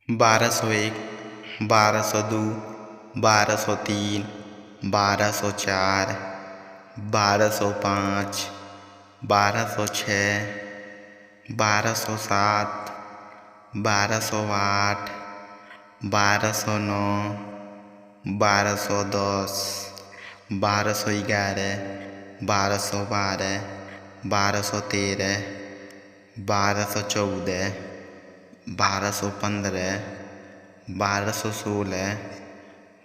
1201, 1202, 1203, 1204, 1205, 1206, 1207, 1208, 1209, 1210, 1211, 1212, 1213, 1214, 1215, 1216,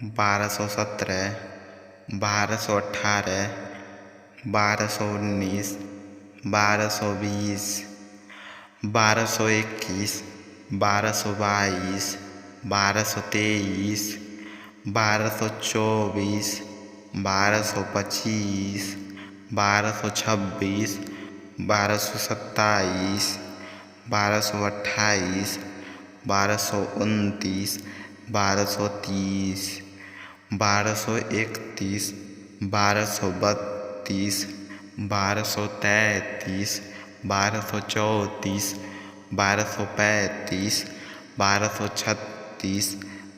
1217, 1218, 1219, 1220, 1221, 1222, 1223, 1224, 1225, 1226, 1227, 1228, 1229, 1230, 1231, 1232, 1233, 1234, 1235, 1236,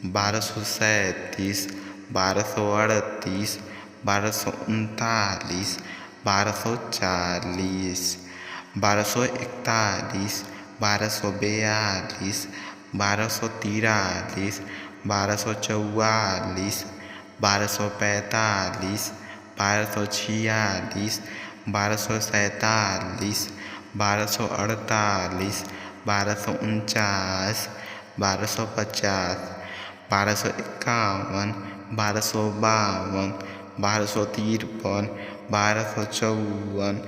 1237, 1238, 1239, 1240, 1241, 1242, 1243, 1244, 1245, 1246, 1247, 1248, 1249, 1250, 1251, 1252, 1253, 1254,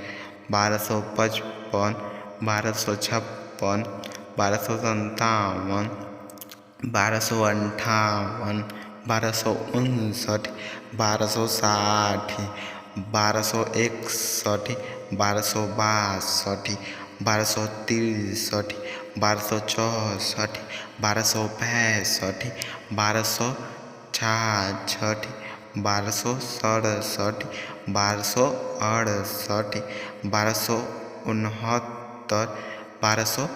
1255, 1256, 1257, 1258, 1259, 1260, 1261, 1262, 1263, 1264, 1265, 1266, 1267, 1268, 1269, 1270, 1271, 1272, 1273, 1274, 1275, 1276,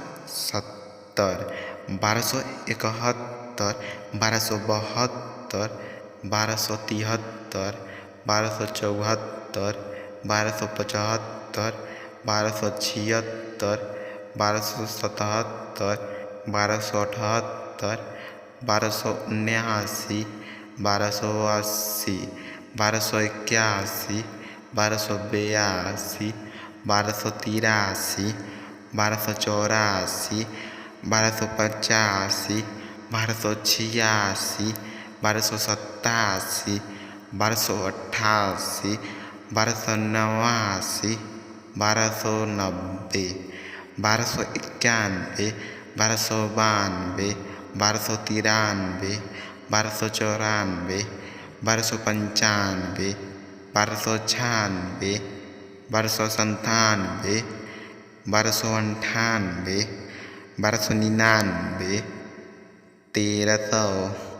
1277, 1278, 1279, 1280, 1281, 1282, 1283, 1284, 1285, 1286, 1287, 1288, 1289, 1290, 1291, 1292, 1293, 1294, 1295, 1296, 1297, 1298, 1299, 1300।